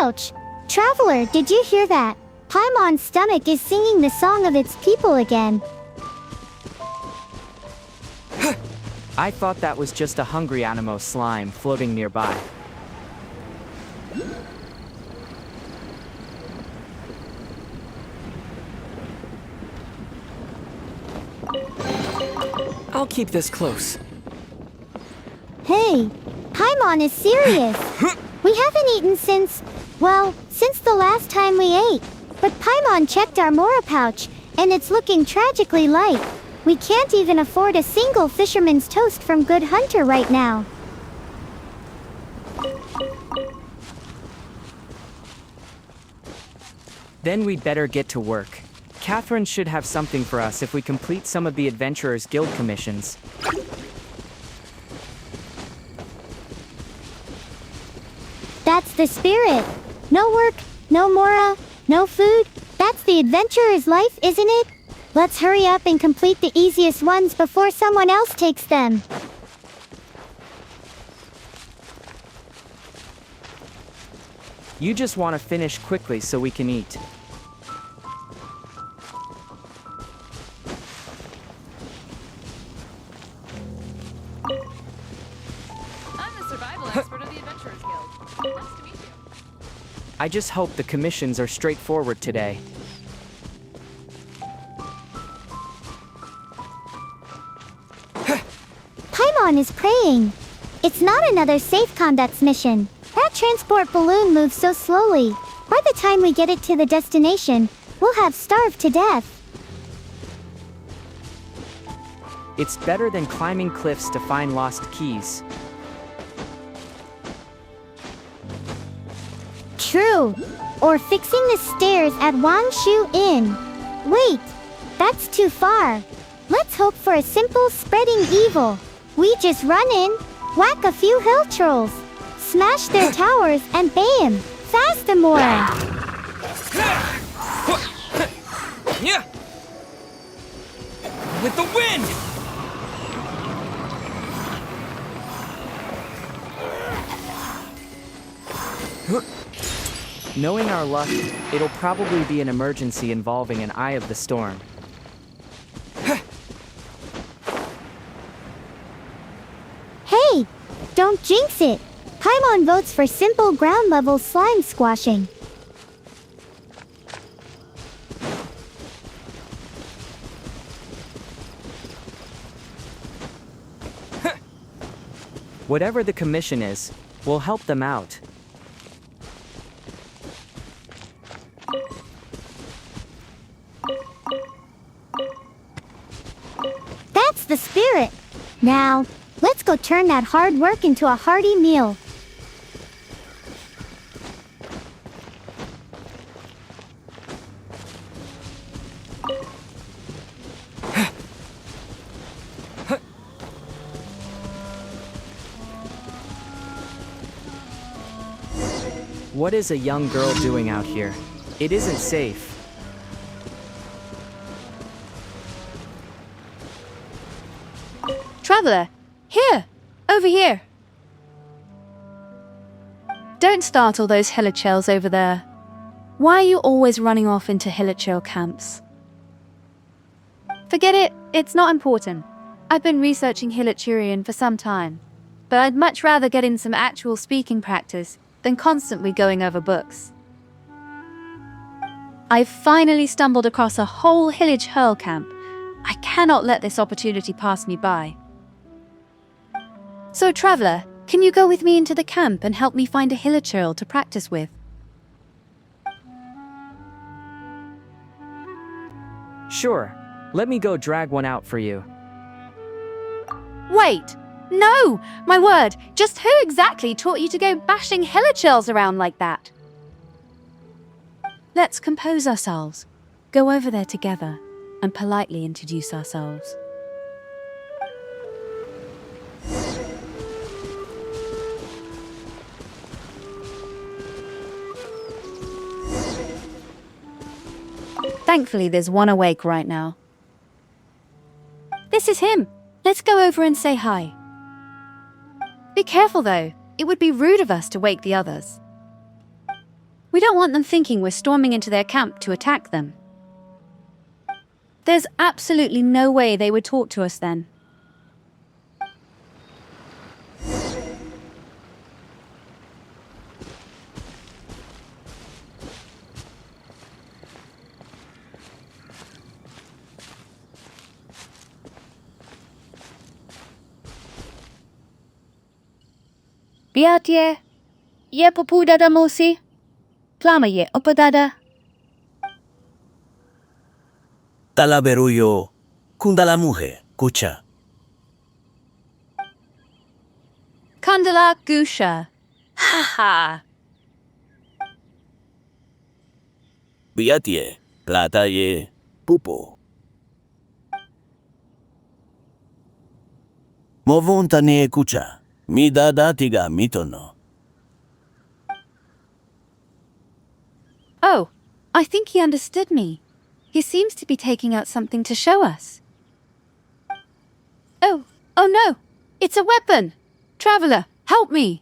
Ouch! Traveler, did you hear that? Paimon's stomach is singing the song of its people again. I thought that was just a hungry Animo slime floating nearby. I'll keep this close. Hey, Paimon is serious. We haven't eaten since the last time we ate. But Paimon checked our Mora pouch, and it's looking tragically light. We can't even afford a single fisherman's toast from Good Hunter right now. Then we'd better get to work. Catherine should have something for us if we complete some of the Adventurers Guild commissions. That's the spirit. No work, no Mora, no food. That's the adventurer's life, isn't it? Let's hurry up and complete the easiest ones before someone else takes them. You just want to finish quickly so we can eat. I'm the survival expert of the Adventurers Guild. Nice to meet you. I just hope the commissions are straightforward today. Paimon is praying. It's not another safe conducts mission. That transport balloon moves so slowly. By the time we get it to the destination, we'll have starved to death. It's better than climbing cliffs to find lost keys. True. Or fixing the stairs at Wangshu Inn. Wait, that's too far. Let's hope for a simple spreading evil. We just run in, whack a few hill trolls, smash their towers, and bam! Fastamora! With the wind! Knowing our luck, it'll probably be an emergency involving an Eye of the Storm. Hey! Don't jinx it! Paimon votes for simple ground-level slime squashing. Whatever the commission is, we'll help them out. That's the spirit! Now, let's go turn that hard work into a hearty meal. What is a young girl doing out here? It isn't safe. Traveler, here! Over here! Don't startle those hilichurls over there. Why are you always running off into hilichurl camps? Forget it, it's not important. I've been researching Hilichurian for some time, but I'd much rather get in some actual speaking practice than constantly going over books. I've finally stumbled across a whole hilichurl camp. I cannot let this opportunity pass me by. So, Traveler, can you go with me into the camp and help me find a hilichurl to practice with? Sure. Let me go drag one out for you. Wait! No! My word! Just who exactly taught you to go bashing hilichurls around like that? Let's compose ourselves, go over there together, and politely introduce ourselves. Thankfully, there's one awake right now. This is him. Let's go over and say hi. Be careful, though. It would be rude of us to wake the others. We don't want them thinking we're storming into their camp to attack them. There's absolutely no way they would talk to us then. Biatie, je popudada musi, plama je opadada. Talaberuyo, kundala muhe, kucha. Kandala gusha. Ha ha. Biatie, plata ye, pupo. Movonta ne kucha. Mida datiga mitono. Oh, I think he understood me. He seems to be taking out something to show us. Oh no! It's a weapon! Traveler, help me!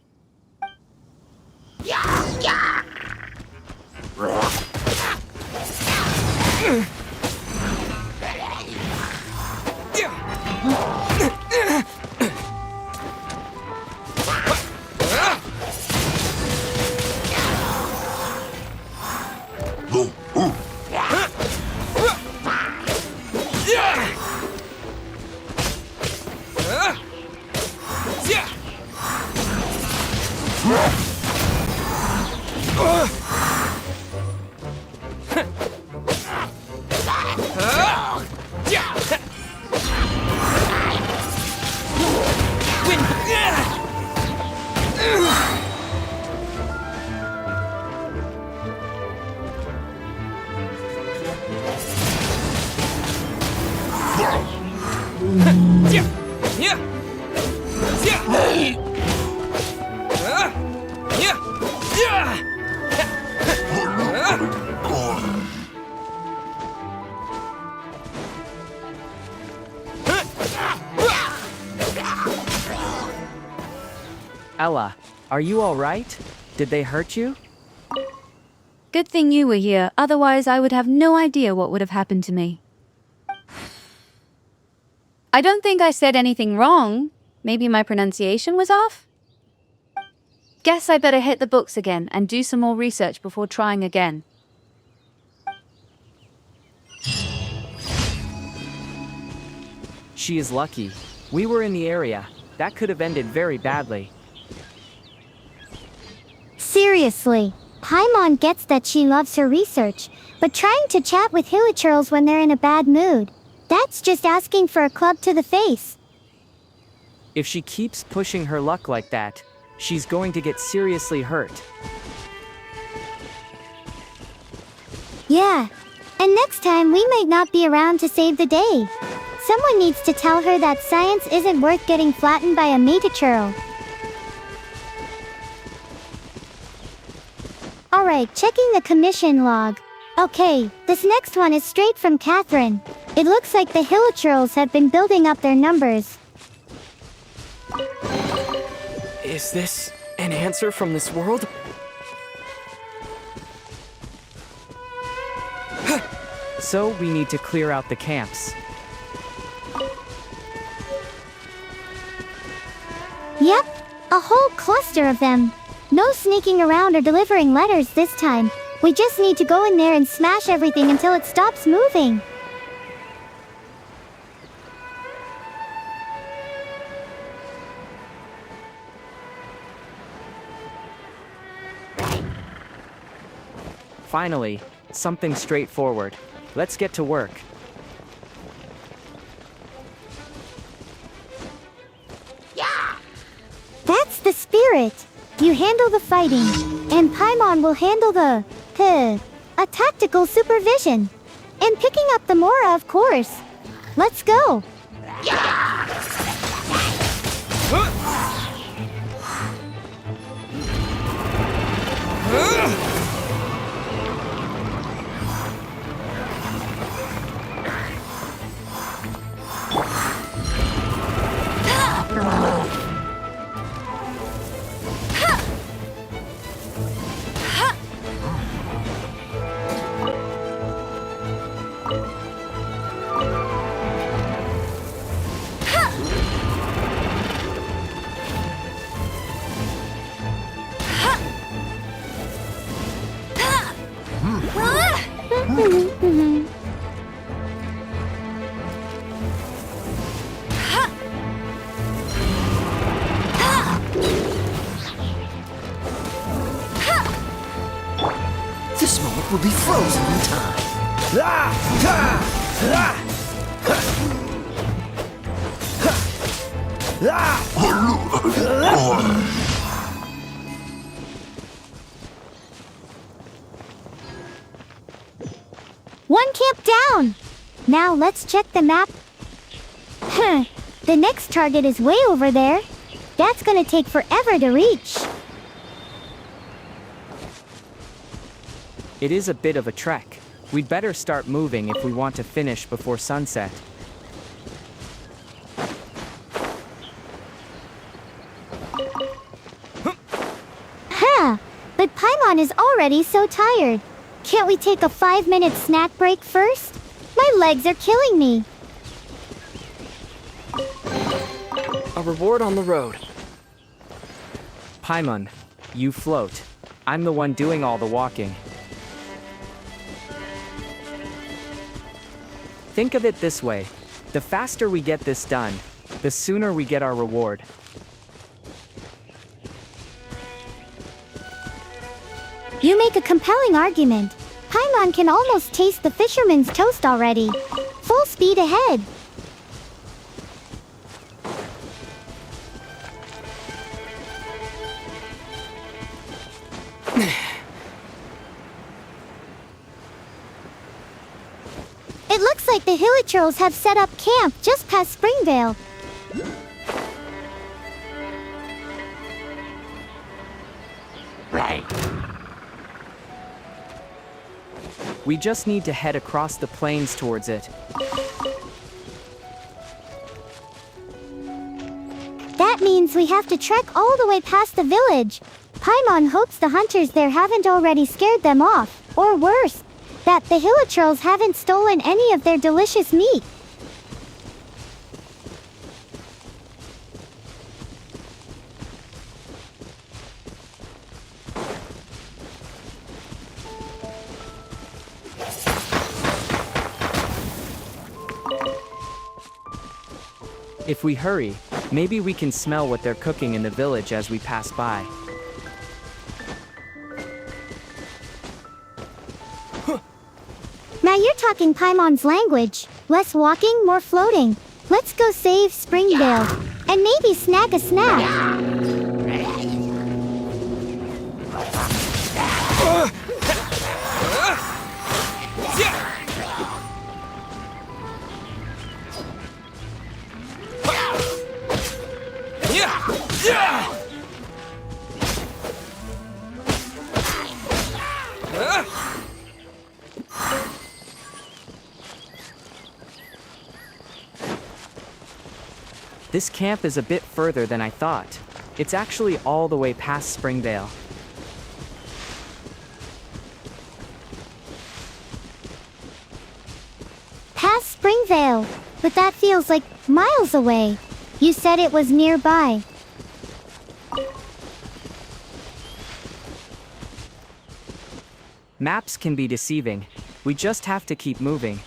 Ella, are you all right? Did they hurt you? Good thing you were here, otherwise I would have no idea what would have happened to me. I don't think I said anything wrong. Maybe my pronunciation was off? Guess I better hit the books again and do some more research before trying again. She is lucky. We were in the area. That could have ended very badly. Seriously, Paimon gets that she loves her research, but trying to chat with hilichurls when they're in a bad mood, that's just asking for a club to the face. If she keeps pushing her luck like that, she's going to get seriously hurt. Yeah, and next time we might not be around to save the day. Someone needs to tell her that science isn't worth getting flattened by a metachurl. Alright, checking the commission log. Okay, this next one is straight from Catherine. It looks like the hilichurls have been building up their numbers. Is this an answer from this world? So we need to clear out the camps. Yep, a whole cluster of them. No sneaking around or delivering letters this time. We just need to go in there and smash everything until it stops moving. Finally, something straightforward. Let's get to work. That's the spirit. You handle the fighting, and Paimon will handle the a tactical supervision. And picking up the Mora, of course. Let's go. will be frozen in time. One camp down! Now let's check the map. The next target is way over there. That's gonna take forever to reach. It is a bit of a trek. We'd better start moving if we want to finish before sunset. But Paimon is already so tired. Can't we take a 5-minute snack break first? My legs are killing me. A reward on the road. Paimon, you float. I'm the one doing all the walking. Think of it this way. The faster we get this done, the sooner we get our reward. You make a compelling argument. Paimon can almost taste the fisherman's toast already. Full speed ahead. It looks like the Hilichurls have set up camp just past Springvale. We just need to head across the plains towards it. That means we have to trek all the way past the village. Paimon hopes the hunters there haven't already scared them off, or worse, that the Hilichurls haven't stolen any of their delicious meat. If we hurry, maybe we can smell what they're cooking in the village as we pass by. Now you're talking Paimon's language. Less walking, more floating. Let's go save Springvale. And maybe snag a snack. This camp is a bit further than I thought. It's actually all the way past Springvale. Past Springvale. But that feels like miles away. You said it was nearby. Maps can be deceiving. We just have to keep moving.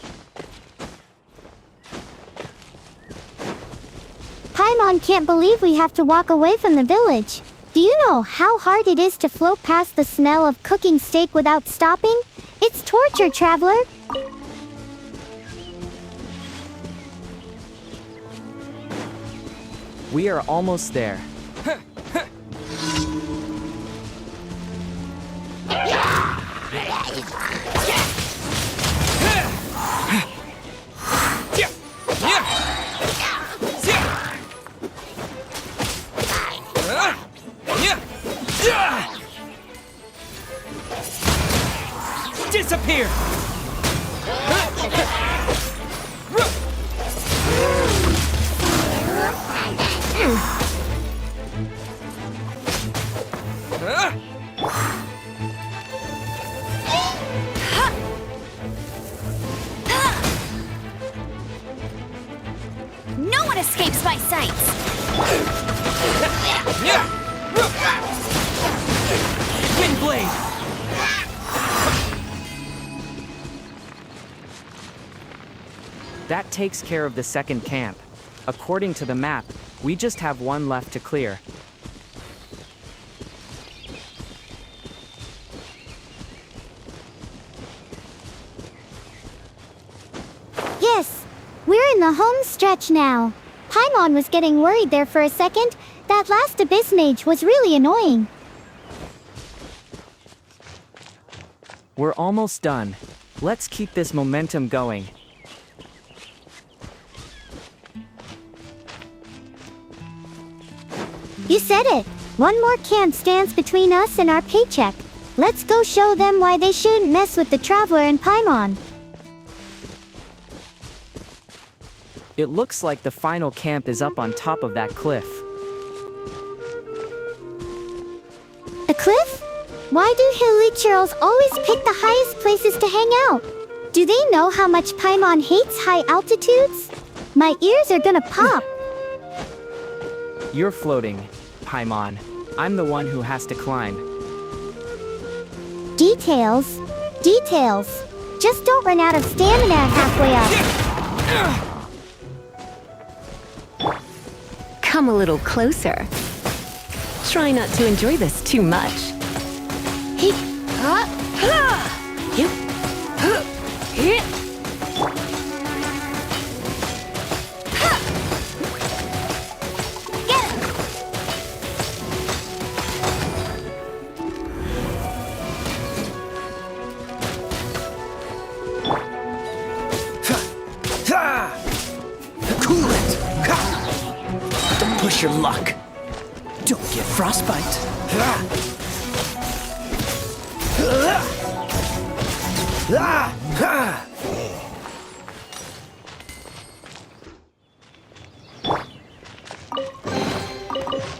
Paimon can't believe we have to walk away from the village. Do you know how hard it is to float past the smell of cooking steak without stopping? It's torture, traveler. We are almost there. Disappear! No one escapes my sights! Windblade! That takes care of the second camp. According to the map, we just have one left to clear. stretch now. Paimon was getting worried there for a second. That last Abyss Mage was really annoying. We're almost done. Let's keep this momentum going. You said it. One more camp stands between us and our paycheck. Let's go show them why they shouldn't mess with the Traveler and Paimon. It looks like the final camp is up on top of that cliff. A cliff? Why do Hilichurls always pick the highest places to hang out? Do they know how much Paimon hates high altitudes? My ears are gonna pop. You're floating, Paimon. I'm the one who has to climb. Details. Details. Just don't run out of stamina halfway up. Come a little closer. Try not to enjoy this too much. Cool it! Don't push your luck. Don't get frostbite.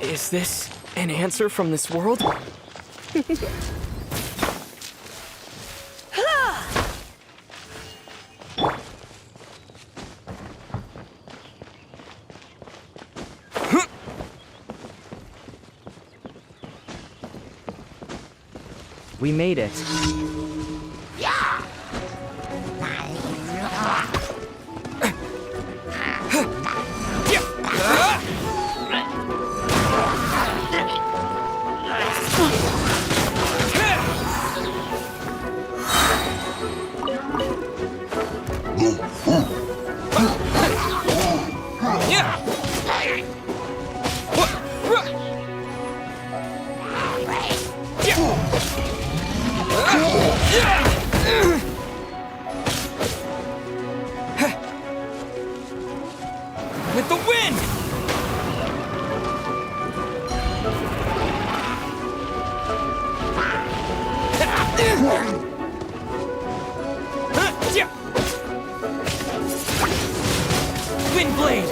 Is this an answer from this world? We made it. With the wind! Wind blade!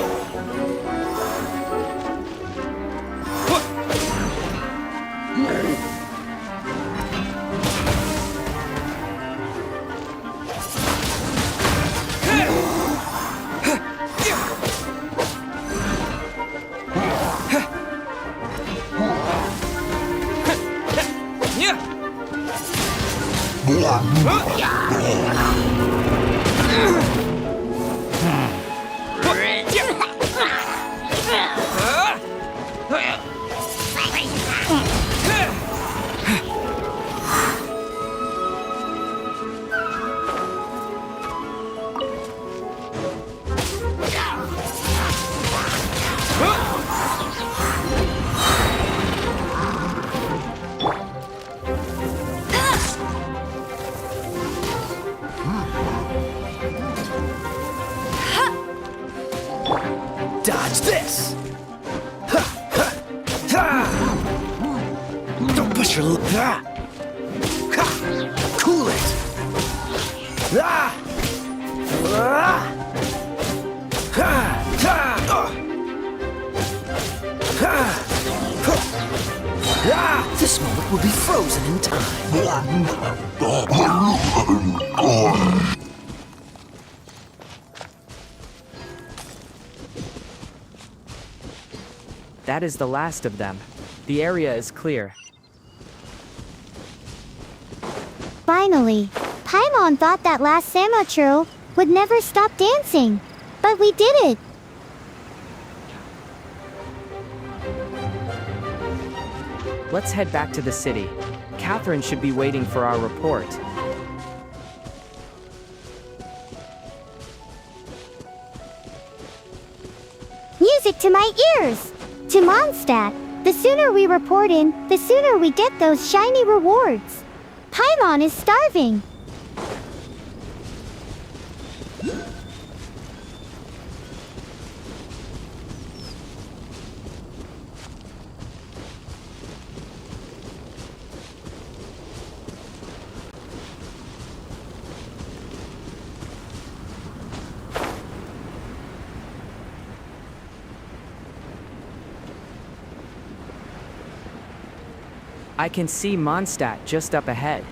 Dodge this! Don't push your luck. Cool it! This moment will be frozen in time. That is the last of them. The area is clear. Finally, Paimon thought that last Samachurl would never stop dancing. But we did it! Let's head back to the city. Catherine should be waiting for our report. Music to my ears! To Mondstadt. The sooner we report in, the sooner we get those shiny rewards. Paimon is starving. I can see Mondstadt just up ahead.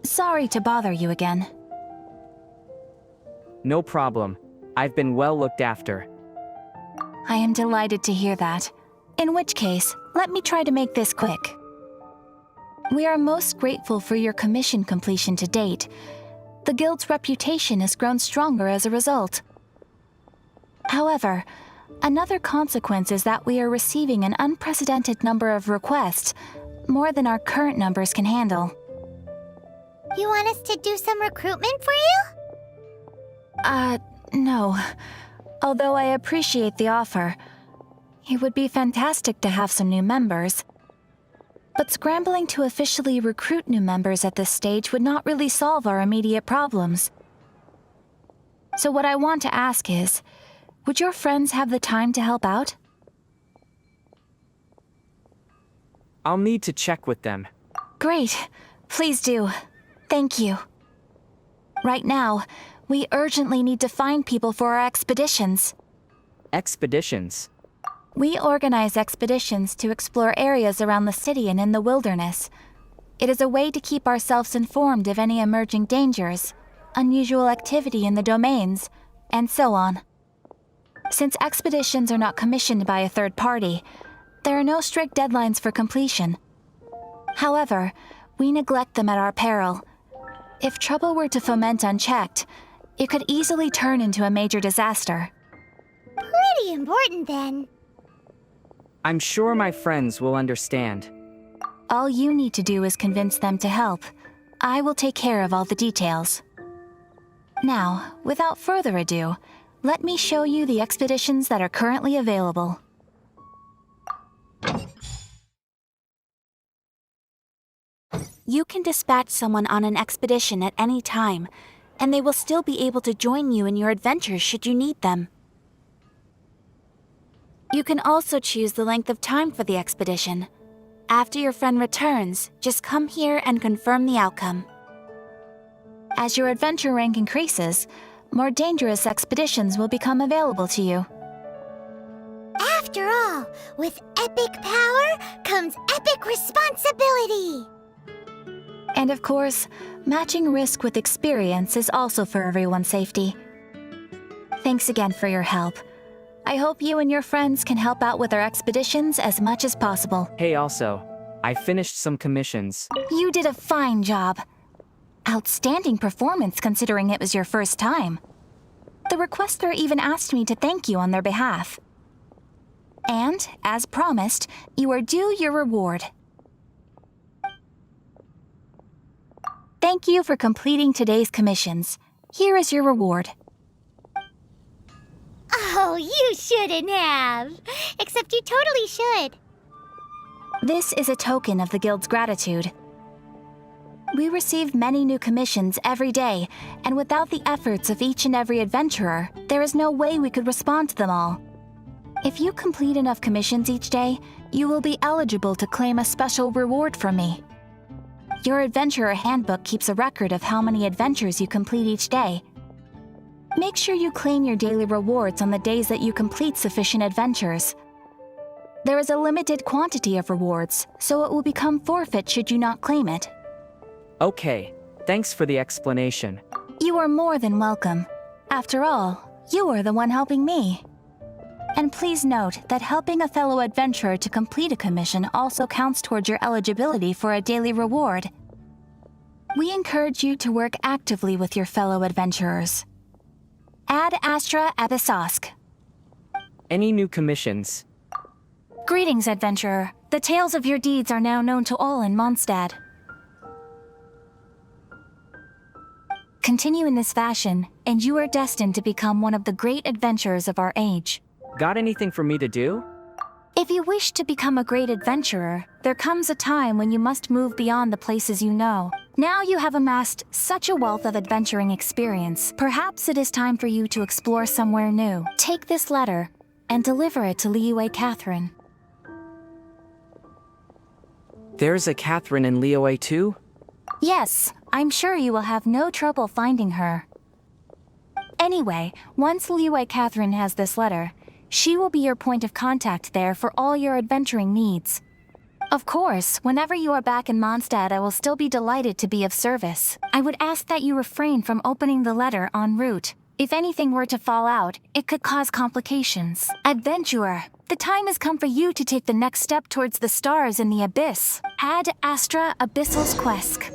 Sorry to bother you again. No problem. I've been well looked after. I am delighted to hear that. In which case, let me try to make this quick. We are most grateful for your commission completion to date. The Guild's reputation has grown stronger as a result. However, another consequence is that we are receiving an unprecedented number of requests, more than our current numbers can handle. You want us to do some recruitment for you? No. Although I appreciate the offer. It would be fantastic to have some new members. But scrambling to officially recruit new members at this stage would not really solve our immediate problems. So what I want to ask is, would your friends have the time to help out? I'll need to check with them. Great. Please do. Thank you. Right now, we urgently need to find people for our expeditions. Expeditions? We organize expeditions to explore areas around the city and in the wilderness. It is a way to keep ourselves informed of any emerging dangers, unusual activity in the domains, and so on. Since expeditions are not commissioned by a third party, there are no strict deadlines for completion. However, we neglect them at our peril. If trouble were to foment unchecked, it could easily turn into a major disaster. Pretty important then. I'm sure my friends will understand. All you need to do is convince them to help. I will take care of all the details. Now, without further ado, let me show you the expeditions that are currently available. You can dispatch someone on an expedition at any time, and they will still be able to join you in your adventures should you need them. You can also choose the length of time for the expedition. After your friend returns, just come here and confirm the outcome. As your adventure rank increases, more dangerous expeditions will become available to you. After all, with epic power comes epic responsibility. And of course, matching risk with experience is also for everyone's safety. Thanks again for your help. I hope you and your friends can help out with our expeditions as much as possible. Hey, also, I finished some commissions. You did a fine job. Outstanding performance considering it was your first time. The requester even asked me to thank you on their behalf. And, as promised, you are due your reward. Thank you for completing today's commissions. Here is your reward. Oh, you shouldn't have. Except you totally should. This is a token of the Guild's gratitude. We receive many new commissions every day, and without the efforts of each and every adventurer, there is no way we could respond to them all. If you complete enough commissions each day, you will be eligible to claim a special reward from me. Your adventurer handbook keeps a record of how many adventures you complete each day. Make sure you claim your daily rewards on the days that you complete sufficient adventures. There is a limited quantity of rewards, so it will become forfeit should you not claim it. Okay, thanks for the explanation. You are more than welcome. After all, you are the one helping me. And please note that helping a fellow adventurer to complete a commission also counts towards your eligibility for a daily reward. We encourage you to work actively with your fellow adventurers. Ad Astra Abyssosk. Any new commissions? Greetings, adventurer. The tales of your deeds are now known to all in Mondstadt. Continue in this fashion, and you are destined to become one of the great adventurers of our age. Got anything for me to do? If you wish to become a great adventurer, there comes a time when you must move beyond the places you know. Now you have amassed such a wealth of adventuring experience, perhaps it is time for you to explore somewhere new. Take this letter and deliver it to Liyue Catherine. There's a Catherine in Liyue too? Yes, I'm sure you will have no trouble finding her. Anyway, once Liyue Catherine has this letter, she will be your point of contact there for all your adventuring needs. Of course, whenever you are back in Mondstadt, I will still be delighted to be of service. I would ask that you refrain from opening the letter en route. If anything were to fall out, it could cause complications. Adventurer, the time has come for you to take the next step towards the stars in the abyss. Ad Astra Abyssal's Quesq.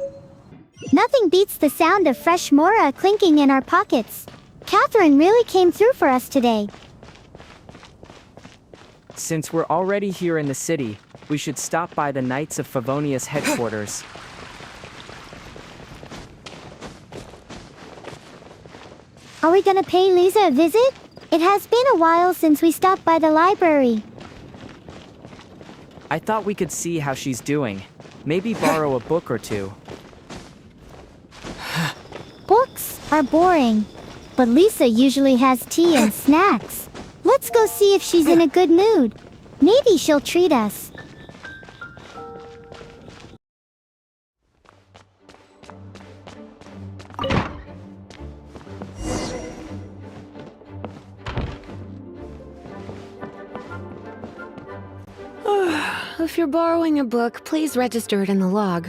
Nothing beats the sound of fresh mora clinking in our pockets. Catherine really came through for us today. Since we're already here in the city, we should stop by the Knights of Favonius headquarters. Are we gonna pay Lisa a visit? It has been a while since we stopped by the library. I thought we could see how she's doing. Maybe borrow a book or two. Books are boring, but Lisa usually has tea and snacks. Let's go see if she's in a good mood. Maybe she'll treat us. If you're borrowing a book, please register it in the log.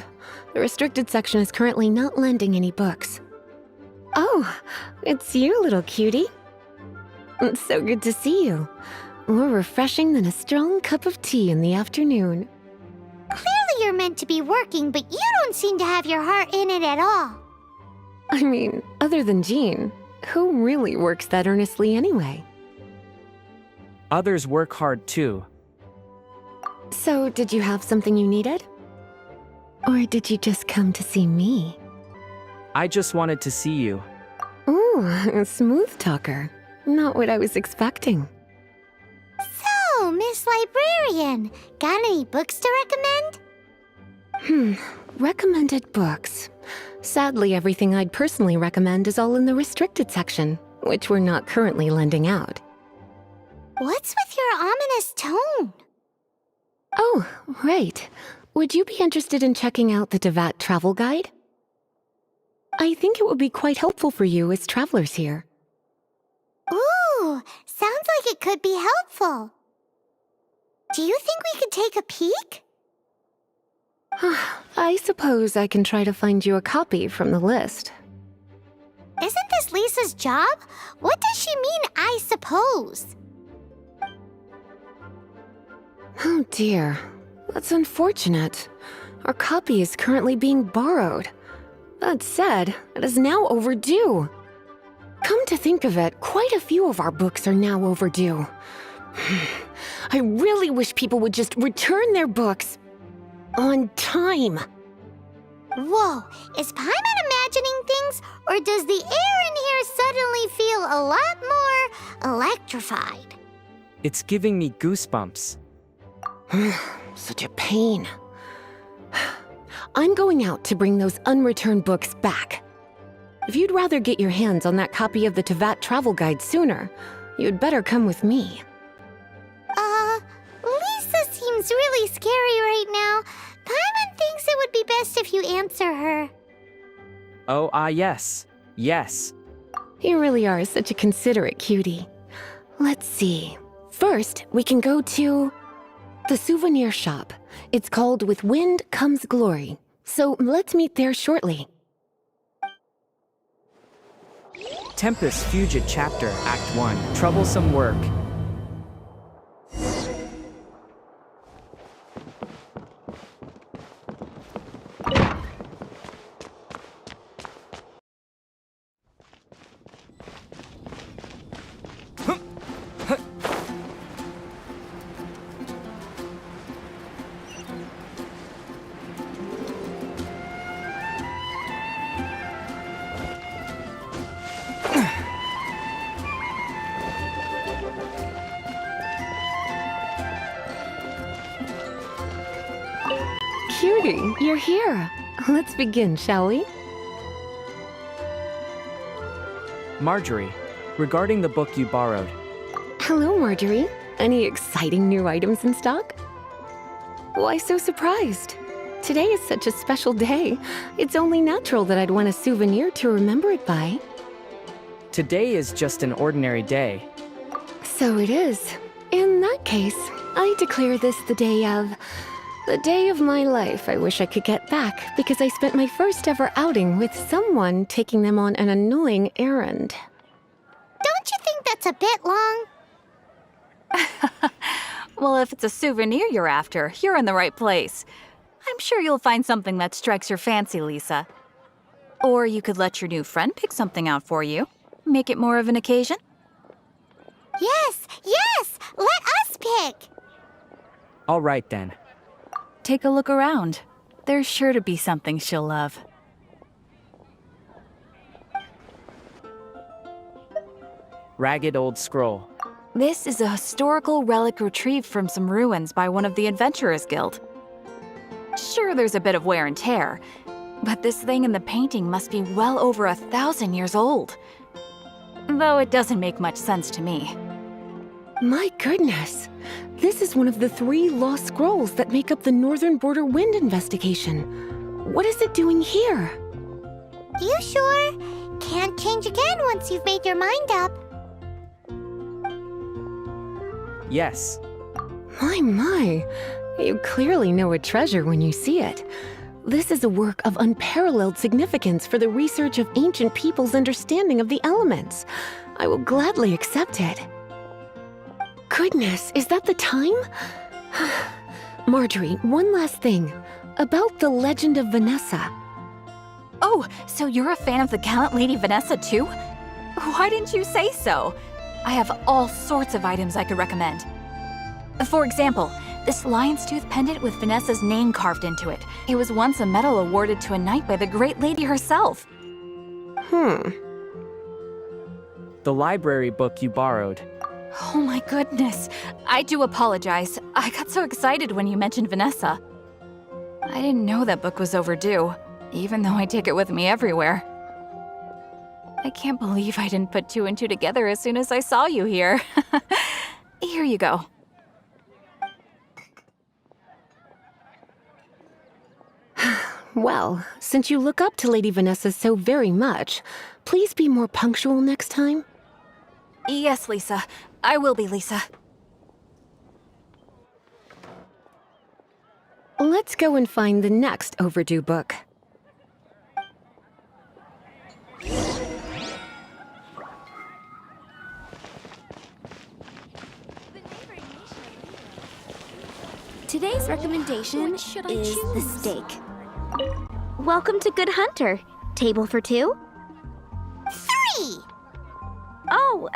The restricted section is currently not lending any books. Oh, it's you, little cutie. It's so good to see you. More refreshing than a strong cup of tea in the afternoon. Clearly you're meant to be working, but you don't seem to have your heart in it at all. I mean, other than Jean, who really works that earnestly anyway? Others work hard too. So, did you have something you needed? Or did you just come to see me? I just wanted to see you. Ooh, a smooth talker. Not what I was expecting. So, Miss Librarian, got any books to recommend? Recommended books. Sadly, everything I'd personally recommend is all in the restricted section, which we're not currently lending out. What's with your ominous tone? Oh, right. Would you be interested in checking out the Devat travel guide? I think it would be quite helpful for you as travelers here. Ooh, sounds like it could be helpful. Do you think we could take a peek? I suppose I can try to find you a copy from the list. Isn't this Lisa's job? What does she mean, I suppose? Oh dear, that's unfortunate. Our copy is currently being borrowed. That said, it is now overdue. Come to think of it, quite a few of our books are now overdue. I really wish people would just return their books on time. Whoa, is Paimon imagining things, or does the air in here suddenly feel a lot more electrified? It's giving me goosebumps. Such a pain. I'm going out to bring those unreturned books back. If you'd rather get your hands on that copy of the Tevat travel guide sooner, you'd better come with me. Lisa seems really scary right now. Paimon thinks it would be best if you answer her. Oh, yes. Yes. You really are such a considerate cutie. Let's see. First, we can go to the Souvenir Shop. It's called With Wind Comes Glory. So let's meet there shortly. Tempus Fugit Chapter, Act 1. Troublesome Work. Cutie, you're here. Let's begin, shall we? Marjorie, regarding the book you borrowed. Hello, Marjorie. Any exciting new items in stock? Why so surprised? Today is such a special day. It's only natural that I'd want a souvenir to remember it by. Today is just an ordinary day. So it is. In that case, I declare this the day of my life I wish I could get back because I spent my first ever outing with someone taking them on an annoying errand. Don't you think that's a bit long? Well, if it's a souvenir you're after, you're in the right place. I'm sure you'll find something that strikes your fancy, Lisa. Or you could let your new friend pick something out for you. Make it more of an occasion. Yes, let us pick. All right then. Take a look around. There's sure to be something she'll love. Ragged old scroll. This is a historical relic retrieved from some ruins by one of the Adventurers Guild. Sure, there's a bit of wear and tear, but this thing in the painting must be well over 1,000 years old. Though it doesn't make much sense to me. My goodness! This is one of the 3 lost scrolls that make up the Northern Border Wind investigation. What is it doing here? You sure? Can't change again once you've made your mind up. Yes. My. You clearly know a treasure when you see it. This is a work of unparalleled significance for the research of ancient people's understanding of the elements. I will gladly accept it. Goodness, is that the time? Marjorie, one last thing. About the legend of Vanessa. Oh, so you're a fan of the gallant Lady Vanessa too? Why didn't you say so? I have all sorts of items I could recommend. For example, this lion's tooth pendant with Vanessa's name carved into it. It was once a medal awarded to a knight by the great lady herself. The library book you borrowed. Oh my goodness. I do apologize. I got so excited when you mentioned Vanessa. I didn't know that book was overdue, even though I take it with me everywhere. I can't believe I didn't put 2 and 2 together as soon as I saw you here. Here you go. Well, since you look up to Lady Vanessa so very much, please be more punctual next time. Yes, Lisa. I will be, Lisa. Let's go and find the next overdue book. Today's recommendation is the steak. Welcome to Good Hunter. Table for 2? 3! Oh,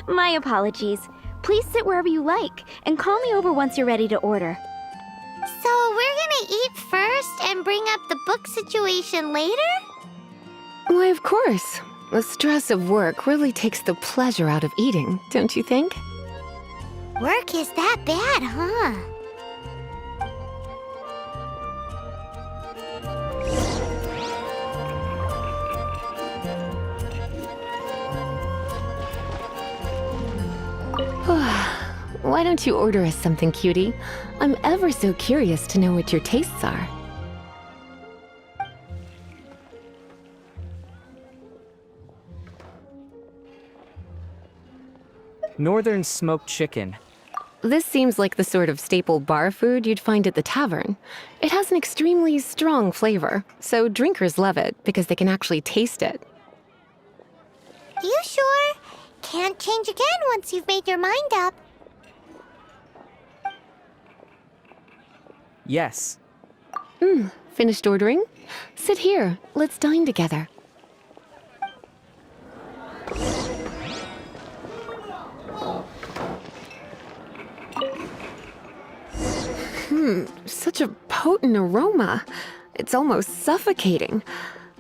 my apologies. Please sit wherever you like, and call me over once you're ready to order. So we're gonna eat first and bring up the book situation later? Why, of course. The stress of work really takes the pleasure out of eating, don't you think? Work is that bad, huh? Why don't you order us something, cutie? I'm ever so curious to know what your tastes are. Northern smoked chicken. This seems like the sort of staple bar food you'd find at the tavern. It has an extremely strong flavor, so drinkers love it because they can actually taste it. You sure? Can't change again once you've made your mind up. Yes. Finished ordering? Sit here. Let's dine together. Such a potent aroma. It's almost suffocating.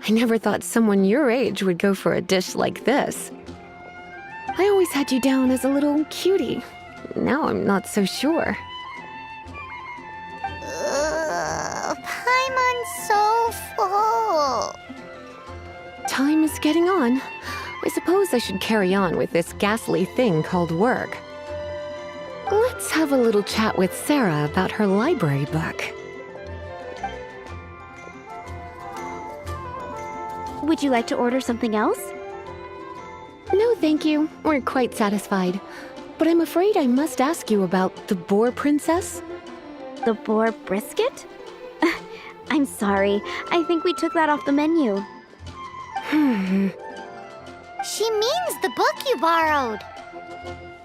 I never thought someone your age would go for a dish like this. I always had you down as a little cutie. Now I'm not so sure. Paimon's so full. Time is getting on. I suppose I should carry on with this ghastly thing called work. Let's have a little chat with Sarah about her library book. Would you like to order something else? No, thank you. We're quite satisfied. But I'm afraid I must ask you about the Boar Princess. The boar brisket? I'm sorry. I think we took that off the menu. She means the book you borrowed.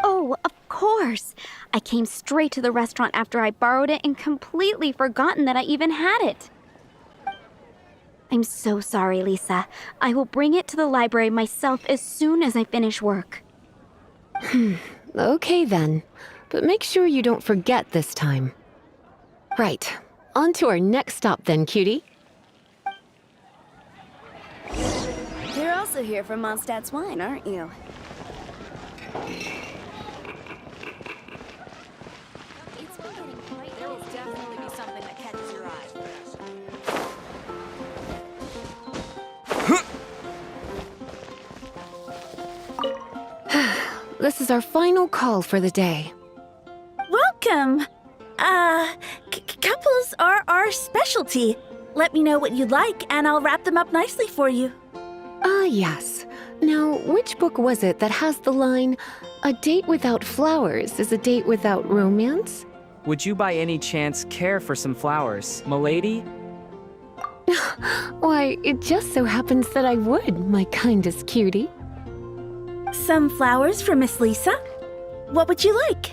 Oh, of course. I came straight to the restaurant after I borrowed it and completely forgotten that I even had it. I'm so sorry, Lisa. I will bring it to the library myself as soon as I finish work. Okay then. But make sure you don't forget this time. Right. On to our next stop then, cutie. You're also here for Mondstadt's wine, aren't you? It's been getting quite. There will definitely be something that catches your eye. This is our final call for the day. Welcome! Couples are our specialty. Let me know what you'd like, and I'll wrap them up nicely for you. Yes. Now, which book was it that has the line, "A date without flowers is a date without romance"? Would you by any chance care for some flowers, milady? Why, it just so happens that I would, my kindest cutie. Some flowers for Miss Lisa? What would you like?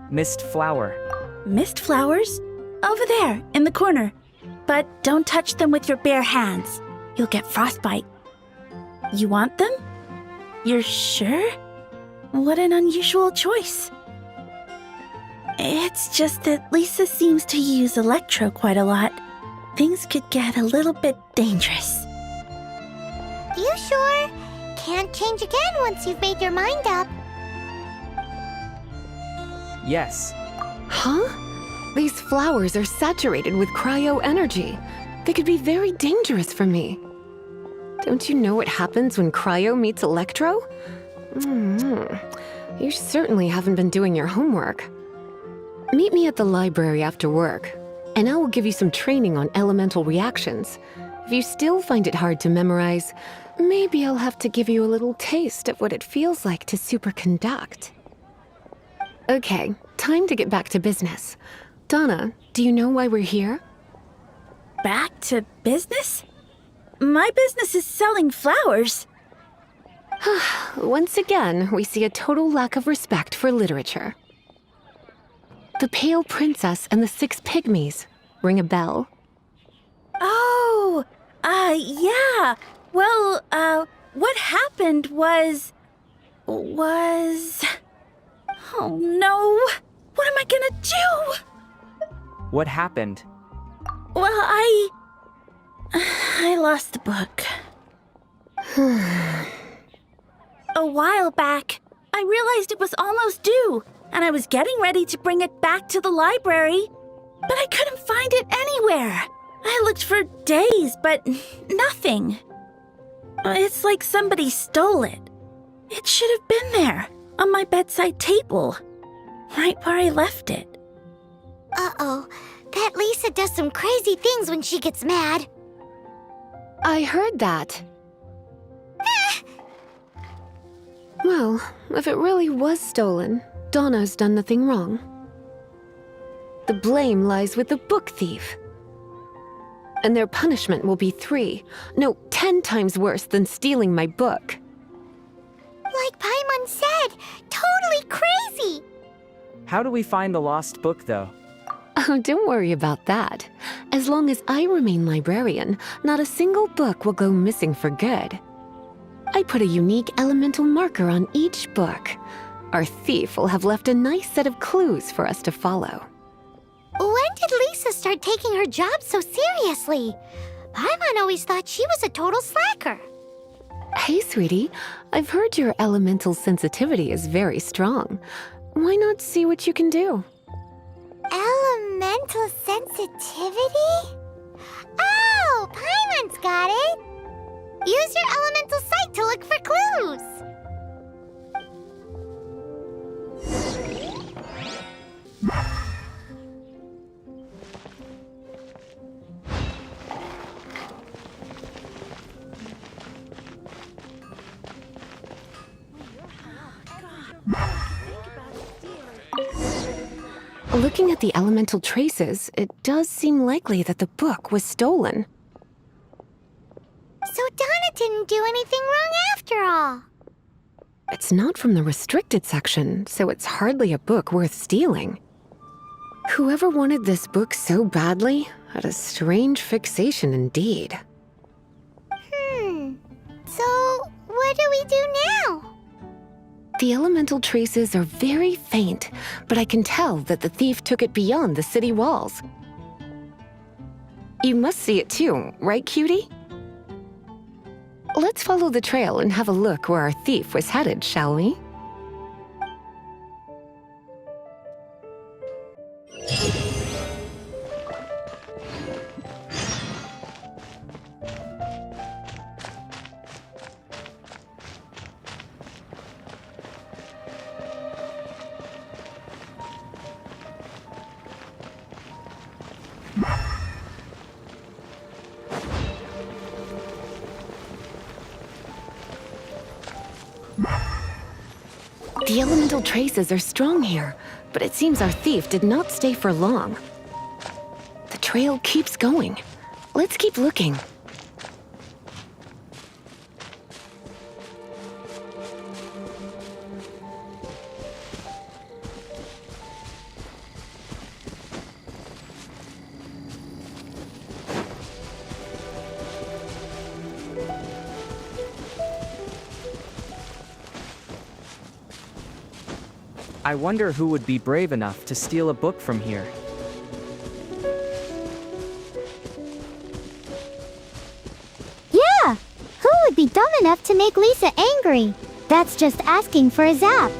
Mist flower. Mist flowers? Over there, in the corner. But don't touch them with your bare hands. You'll get frostbite. You want them? You're sure? What an unusual choice. It's just that Lisa seems to use Electro quite a lot. Things could get a little bit dangerous. You sure? Can't change again once you've made your mind up. Yes. Huh? These flowers are saturated with cryo energy. They could be very dangerous for me. Don't you know what happens when cryo meets electro? You certainly haven't been doing your homework. Meet me at the library after work, and I will give you some training on elemental reactions. If you still find it hard to memorize, maybe I'll have to give you a little taste of what it feels like to superconduct. Okay, time to get back to business. Donna, do you know why we're here? Back to business? My business is selling flowers. Once again, we see a total lack of respect for literature. The Pale Princess and the Six Pygmies. Ring a bell? Oh, yeah. Well, what happened was... Oh no! What am I gonna do? What happened? Well, I lost the book. A while back, I realized it was almost due, and I was getting ready to bring it back to the library, but I couldn't find it anywhere. I looked for days, but nothing. It's like somebody stole it. It should have been there, on my bedside table. Right where I left it. Uh-oh. That Lisa does some crazy things when she gets mad. I heard that. Well, if it really was stolen, Donna's done nothing wrong. The blame lies with the book thief. And their punishment will be 10 times worse than stealing my book. Like Paimon said, totally crazy! How do we find the lost book, though? Oh, don't worry about that. As long as I remain librarian, not a single book will go missing for good. I put a unique elemental marker on each book. Our thief will have left a nice set of clues for us to follow. When did Lisa start taking her job so seriously? Paimon always thought she was a total slacker. Hey, sweetie, I've heard your elemental sensitivity is very strong. Why not see what you can do? Elemental sensitivity? Oh, Paimon's got it! Use your elemental sight to look for clues! Looking at the elemental traces, it does seem likely that the book was stolen. So Donna didn't do anything wrong after all. It's not from the restricted section, so it's hardly a book worth stealing. Whoever wanted this book so badly had a strange fixation indeed. So what do we do now? The elemental traces are very faint, but I can tell that the thief took it beyond the city walls. You must see it too, right, cutie? Let's follow the trail and have a look where our thief was headed, shall we? The elemental traces are strong here, but it seems our thief did not stay for long. The trail keeps going. Let's keep looking. I wonder who would be brave enough to steal a book from here. Yeah! Who would be dumb enough to make Lisa angry? That's just asking for a zap.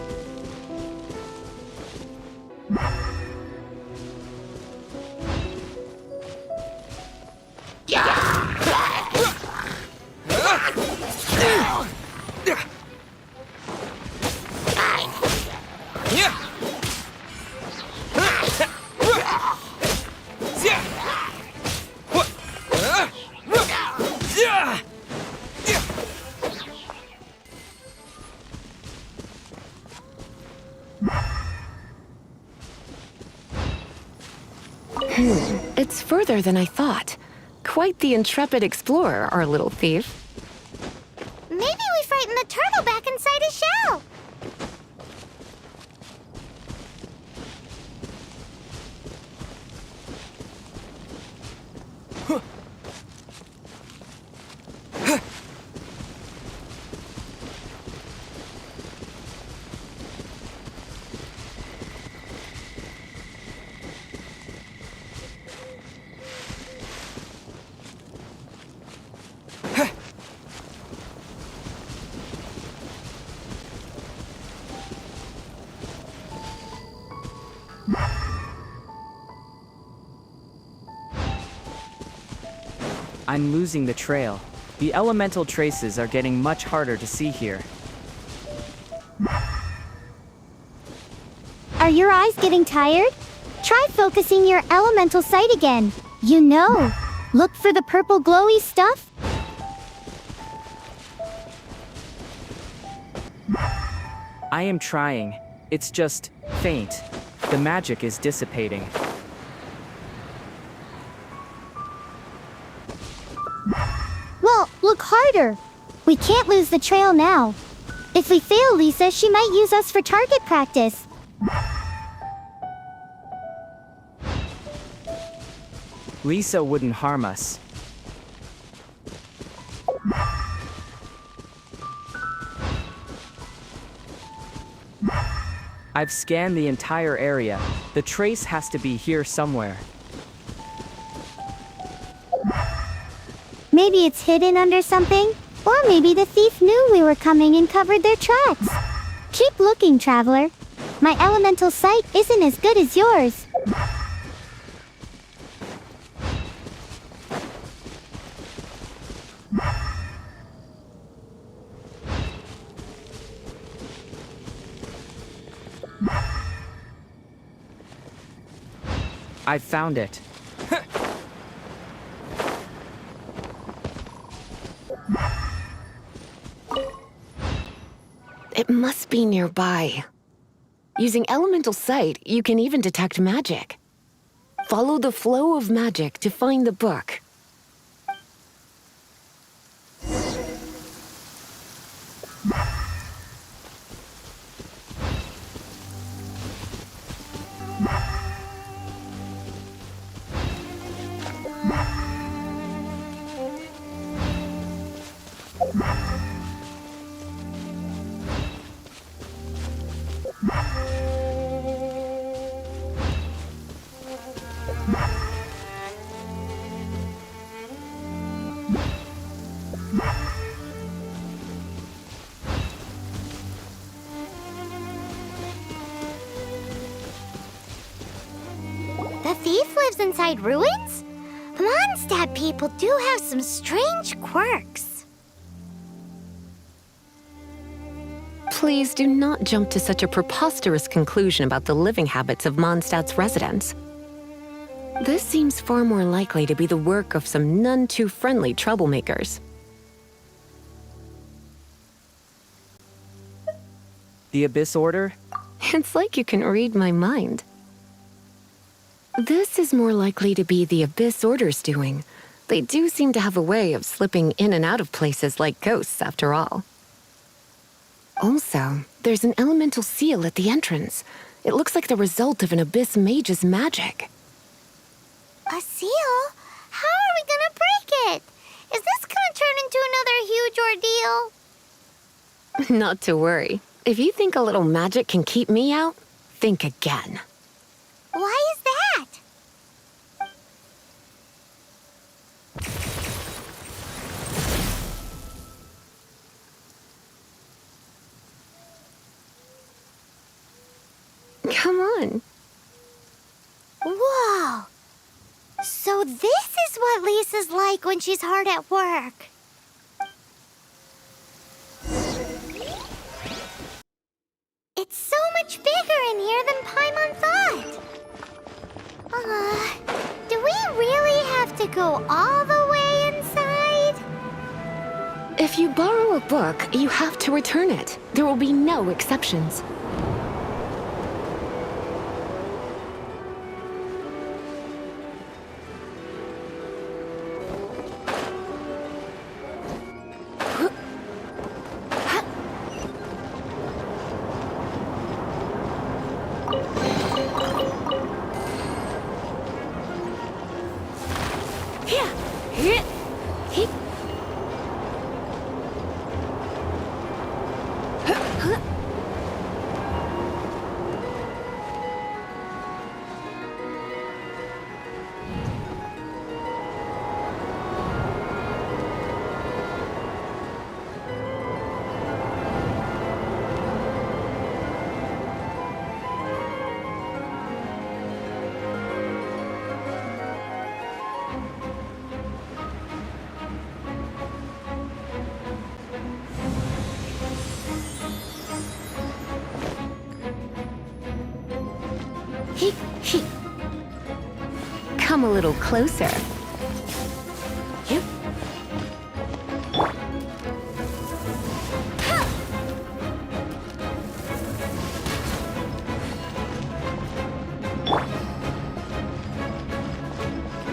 It's further than I thought. Quite the intrepid explorer, our little thief. Maybe we frightened the turtle back inside his shell. I'm losing the trail. The elemental traces are getting much harder to see here. Are your eyes getting tired? Try focusing your elemental sight again. You know, look for the purple glowy stuff. I am trying. It's just faint. The magic is dissipating. Well, look harder. We can't lose the trail now. If we fail Lisa, she might use us for target practice. Lisa wouldn't harm us. I've scanned the entire area. The trace has to be here somewhere. Maybe it's hidden under something? Or maybe the thief knew we were coming and covered their tracks. Keep looking, traveler. My elemental sight isn't as good as yours. I found it. It must be nearby. Using elemental sight, you can even detect magic. Follow the flow of magic to find the book. The thief lives inside ruins? The Mondstadt people do have some strange quirks. Please do not jump to such a preposterous conclusion about the living habits of Mondstadt's residents. This seems far more likely to be the work of some none-too-friendly troublemakers. The Abyss Order? It's like you can read my mind. This is more likely to be the Abyss Order's doing. They do seem to have a way of slipping in and out of places like ghosts, after all. Also, there's an elemental seal at the entrance. It looks like the result of an Abyss Mage's magic. A seal? How are we gonna break it? Is this gonna turn into another huge ordeal? Not to worry. If you think a little magic can keep me out, think again. Why is that? Come on. Whoa! So this is what Lisa's like when she's hard at work. It's so much bigger in here than Paimon thought. Do we really have to go all the way inside? If you borrow a book, you have to return it. There will be no exceptions. Come a little closer. Yep.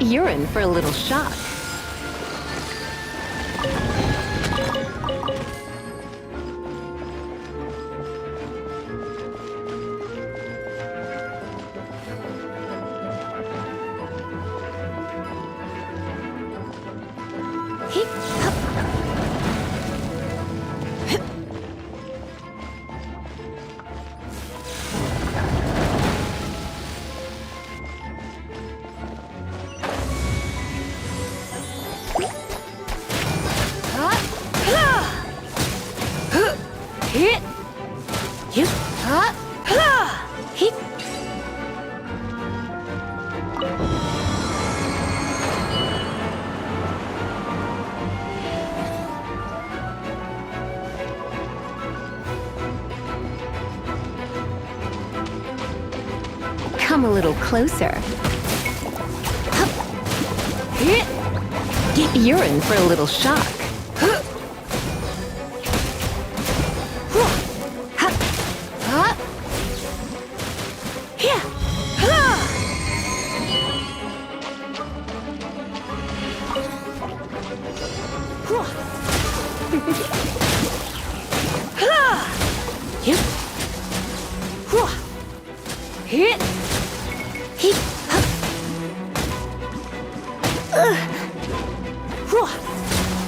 You're in for a little shock. Come a little closer. You're in for a little shock.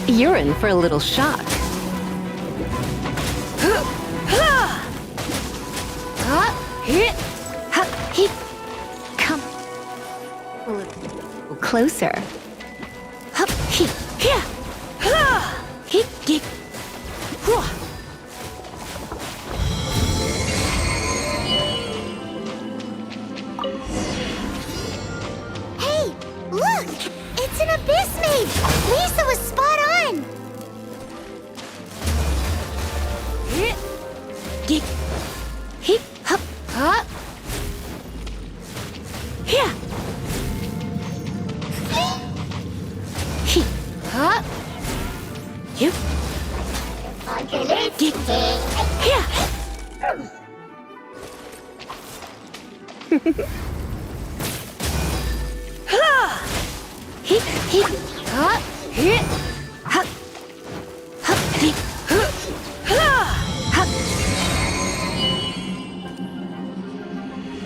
You're in for a little shock. Come a little closer. Hey, look! It's an Abyss Mage! Lisa was spot on!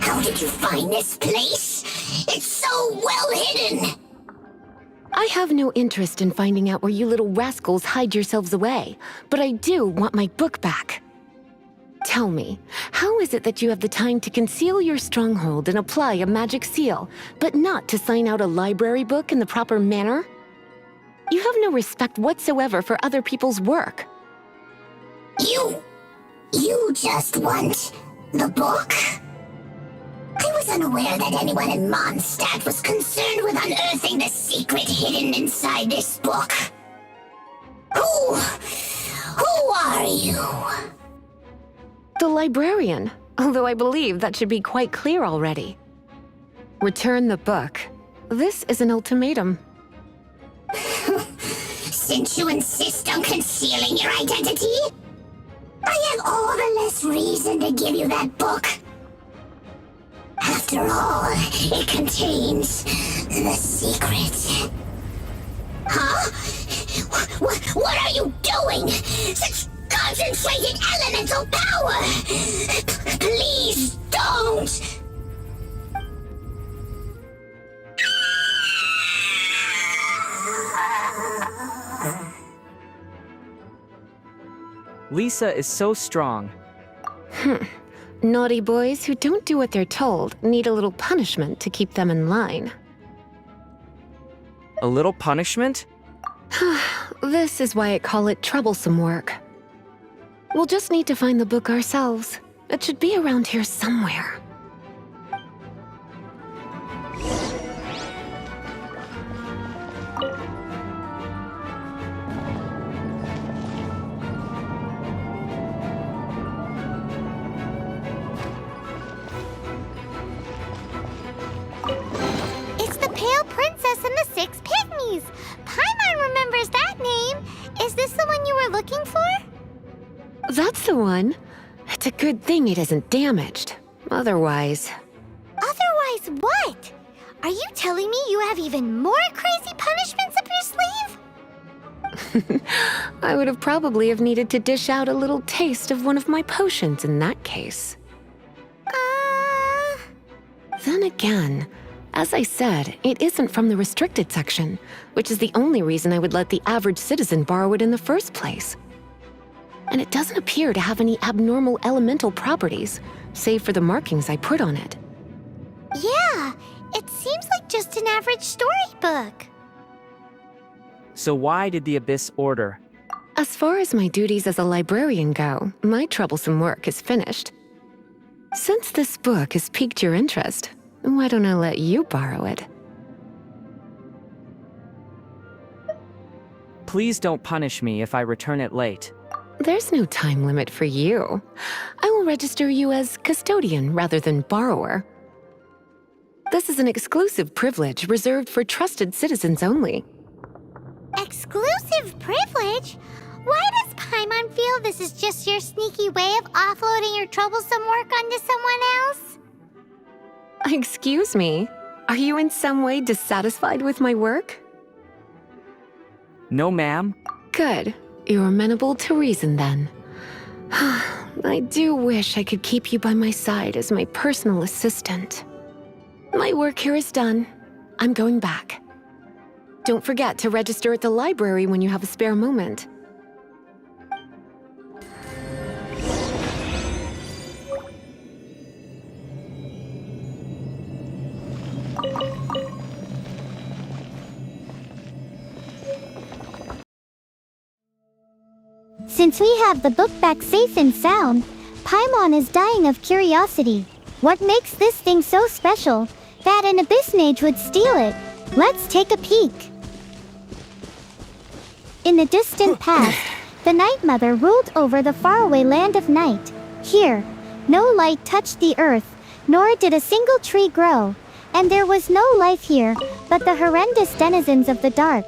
How did you find this place? It's so well hidden! I have no interest in finding out where you little rascals hide yourselves away, but I do want my book back. Tell me, how is it that you have the time to conceal your stronghold and apply a magic seal, but not to sign out a library book in the proper manner? You have no respect whatsoever for other people's work. You just want the book? I was unaware that anyone in Mondstadt was concerned with unearthing the secret hidden inside this book. Who are you? The librarian, although I believe that should be quite clear already. Return the book. This is an ultimatum. Since you insist on concealing your identity, I have all the less reason to give you that book. After all, it contains the secret. Huh? What are you doing? Such concentrated elemental power! Please don't! Lisa is so strong. Naughty boys who don't do what they're told need a little punishment to keep them in line. A little punishment? This is why I call it troublesome work. We'll just need to find the book ourselves. It should be around here somewhere. Is this the one you were looking for? That's the one. It's a good thing it isn't damaged. Otherwise... Otherwise what? Are you telling me you have even more crazy punishments up your sleeve? I would have probably have needed to dish out a little taste of one of my potions in that case. Then again, as I said, it isn't from the restricted section, which is the only reason I would let the average citizen borrow it in the first place. And it doesn't appear to have any abnormal elemental properties, save for the markings I put on it. Yeah, it seems like just an average storybook. So why did the Abyss order? As far as my duties as a librarian go, my troublesome work is finished. Since this book has piqued your interest, why don't I let you borrow it? Please don't punish me if I return it late. There's no time limit for you. I will register you as custodian rather than borrower. This is an exclusive privilege reserved for trusted citizens only. Exclusive privilege? Why does Paimon feel this is just your sneaky way of offloading your troublesome work onto someone else? Excuse me, are you in some way dissatisfied with my work? No, ma'am. Good. You're amenable to reason then. I do wish I could keep you by my side as my personal assistant. My work here is done. I'm going back. Don't forget to register at the library when you have a spare moment. Since we have the book back safe and sound, Paimon is dying of curiosity. What makes this thing so special that an Abyss Mage would steal it? Let's take a peek. In the distant past, the Night Mother ruled over the faraway land of night. Here, no light touched the earth, nor did a single tree grow, and there was no life here but the horrendous denizens of the dark.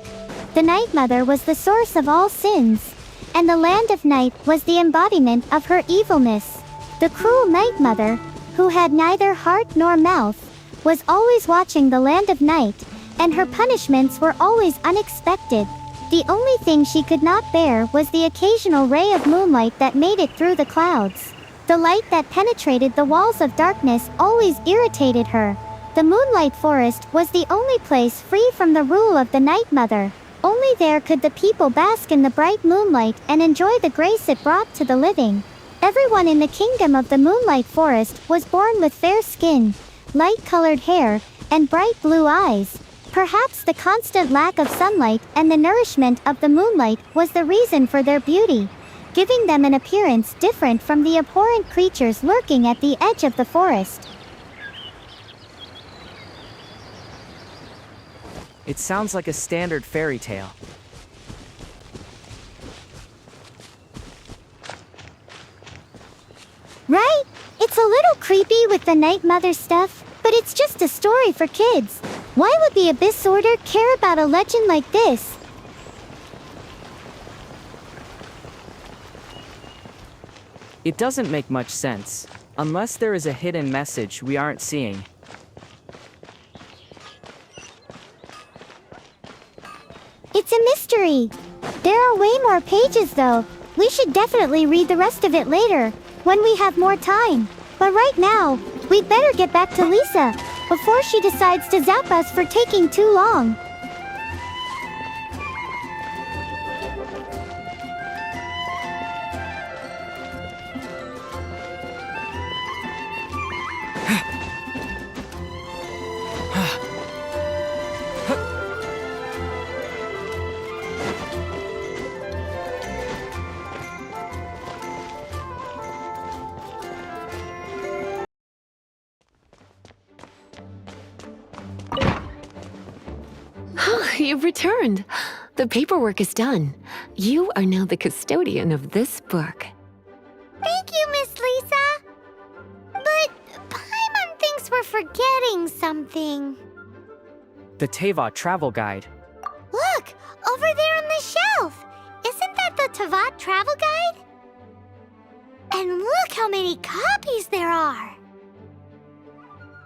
The Night Mother was the source of all sins, and the land of night was the embodiment of her evilness. The cruel Night Mother, who had neither heart nor mouth, was always watching the land of night, and her punishments were always unexpected. The only thing she could not bear was the occasional ray of moonlight that made it through the clouds. The light that penetrated the walls of darkness always irritated her. The Moonlight Forest was the only place free from the rule of the Night Mother. Only there could the people bask in the bright moonlight and enjoy the grace it brought to the living. Everyone in the kingdom of the Moonlight Forest was born with fair skin, light-colored hair, and bright blue eyes. Perhaps the constant lack of sunlight and the nourishment of the moonlight was the reason for their beauty, giving them an appearance different from the abhorrent creatures lurking at the edge of the forest. It sounds like a standard fairy tale. Right? It's a little creepy with the Night Mother stuff, but it's just a story for kids. Why would the Abyss Order care about a legend like this? It doesn't make much sense, unless there is a hidden message we aren't seeing. It's a mystery. There are way more pages though. We should definitely read the rest of it later, when we have more time. But right now, we'd better get back to Lisa, before she decides to zap us for taking too long. You've returned. The paperwork is done. You are now the custodian of this book. Thank you, Miss Lisa. But Paimon thinks we're forgetting something. The Teva travel guide. Look, over there on the shelf. Isn't that Tavat travel guide? And look how many copies there are!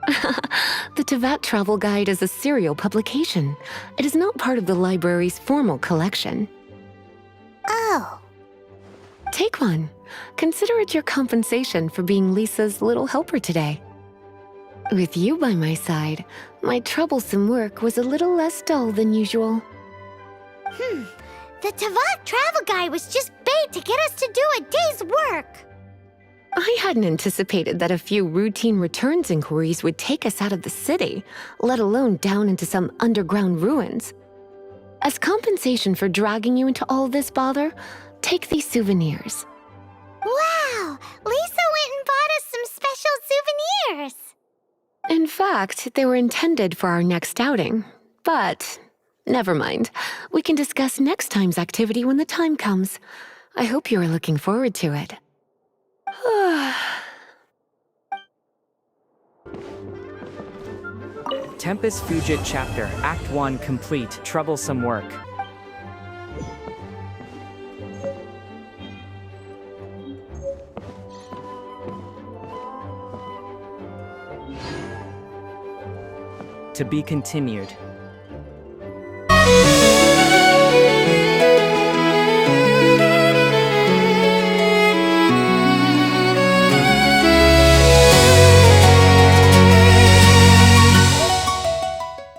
The Tavat Travel Guide is a serial publication. It is not part of the library's formal collection. Oh. Take one. Consider it your compensation for being Lisa's little helper today. With you by my side, my troublesome work was a little less dull than usual. The Tavat travel guide was just bait to get us to do a day's work. I hadn't anticipated that a few routine returns inquiries would take us out of the city, let alone down into some underground ruins. As compensation for dragging you into all this bother, take these souvenirs. Wow! Lisa went and bought us some special souvenirs! In fact, they were intended for our next outing. But, never mind. We can discuss next time's activity when the time comes. I hope you are looking forward to it. Tempus Fugit chapter, Act 1 complete, troublesome work. To be continued.